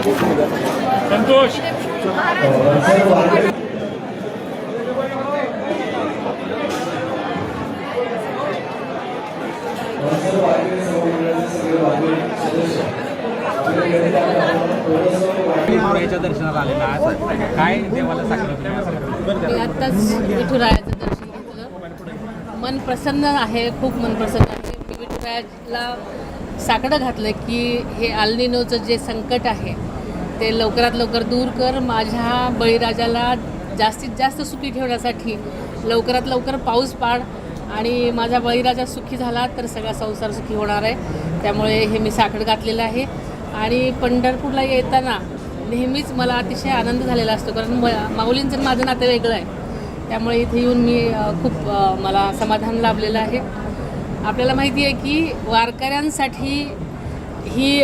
संतोष याच्या दर्शनाला आलेला आज काय देवाला सांगितलं? मी आत्ताच विठुरायाचं दर्शन घेतलं. मन प्रसन्न आहे, खूप मन प्रसन्न आहे. मी विठुरायाला साकडं घातलं की हे अल्निनोचं जे संकट आहे ते लवकरात लवकर दूर कर. माझ्या बळीराजाला जास्तीत जास्त सुखी ठेवण्यासाठी लवकरात लवकर पाऊस पाड आणि माझा बळीराजा सुखी झाला तर सगळा संसार सुखी होणार आहे. त्यामुळे हे मी साकडं घातलेलं आहे. आणि पंढरपूरला येताना नेहमीच मला अतिशय आनंद झालेला असतो, कारण माऊलींचं माझं नातं वेगळं आहे. त्यामुळे इथे येऊन मी खूप मला समाधान लाभलेलं आहे. आपल्याला माहिती आहे की वारकऱ्यांसाठी ही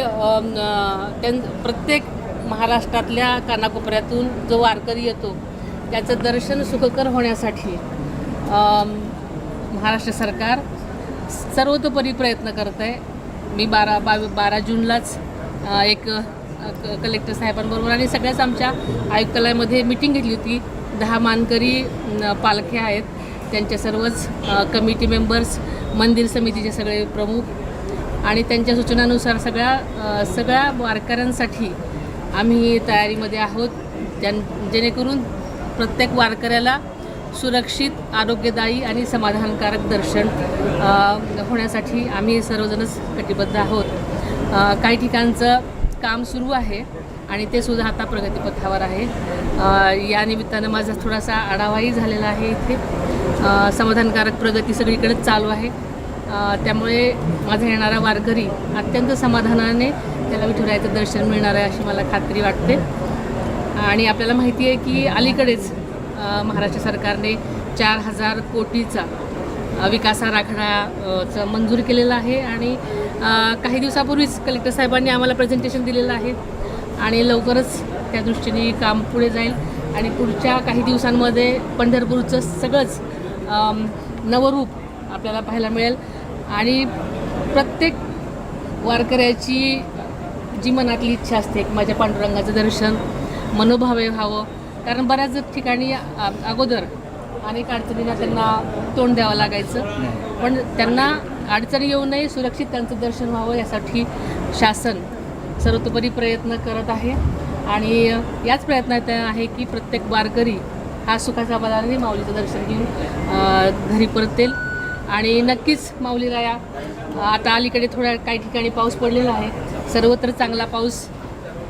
प्रत्येक महाराष्ट्रातल्या कानाकोपऱ्यातून जो वारकरी येतो त्याचं दर्शन सुखकर होण्यासाठी महाराष्ट्र सरकार सर्वतोपरी प्रयत्न करत आहे. मी 12 जूनलाच एक कलेक्टर साहेबांबरोबर आणि सगळ्याच आमच्या आयुक्तालयामध्ये मीटिंग घेतली होती. 10 मानकरी पालख्या आहेत, त्यांच्या सर्वच कमिटी मेंबर्स, मंदिर समितीचे सगळे प्रमुख आणि त्यांच्या सूचनानुसार सगळ्या वारकऱ्यांसाठी आम्ही तयारीमध्ये आहोत. जेणेकरून प्रत्येक वारकऱ्याला सुरक्षित, आरोग्यदायी आणि समाधानकारक दर्शन होण्यासाठी आम्ही सर्वजणच कटिबद्ध आहोत. काही ठिकाणचं काम सुरू आहे आणि ते सुद्धा आता प्रगतीपथावर आहे. या निमित्तानं माझा थोडासा आढावाही झालेला आहे. इथे समाधानकारक प्रगती सगळीकडेच चालू आहे. त्यामुळे माझा येणारा वारकरी अत्यंत समाधानाने त्याला विठुरायाचं दर्शन मिळणार आहे अशी मला खात्री वाटते. आणि आपल्याला माहिती आहे की अलीकडेच महाराष्ट्र सरकारने 4000 कोटीचा विकास आराखडाचं मंजूर केलेला आहे आणि काही दिवसापूर्वीच कलेक्टर साहेबांनी आम्हाला प्रेझेंटेशन दिलेलं आहे आणि लवकरच त्या दृष्टीने काम पुढे जाईल आणि पुढच्या काही दिवसांमध्ये पंढरपूरचं सगळंच नवरूप आपल्याला पाहायला मिळेल. आणि प्रत्येक वारकऱ्याची जी मनातली इच्छा असते की माझ्या पांडुरंगाचं दर्शन मनोभावे व्हावं, कारण बऱ्याच ठिकाणी अगोदर अनेक अडचणींना त्यांना तोंड द्यावं लागायचं, पण त्यांना अडचणी येऊ नये, सुरक्षित त्यांचं दर्शन व्हावं यासाठी शासन सर्वतोपरी प्रयत्न करत आहे. आणि याच प्रयत्नात आहे की प्रत्येक वारकरी हा सुखाचा समाधानाने माऊलीचं दर्शन घेऊन घरी परतेल. आणि नक्कीच माऊलीराया आता अलीकडे काही ठिकाणी पाऊस पडलेला आहे, सर्वत्र चांगला पाऊस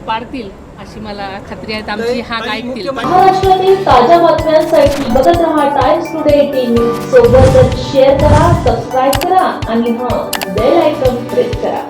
पाडतील अशी मला खात्री आहे. आमची हाक ऐकतील. महाराष्ट्रातील ताज्या बातम्यांसाठी बघत रहा टाइम्स टुडे 18 न्यूज. सोबतच शेअर करा, सबस्क्राईब करा आणि बेल आयकॉन प्रेस करा.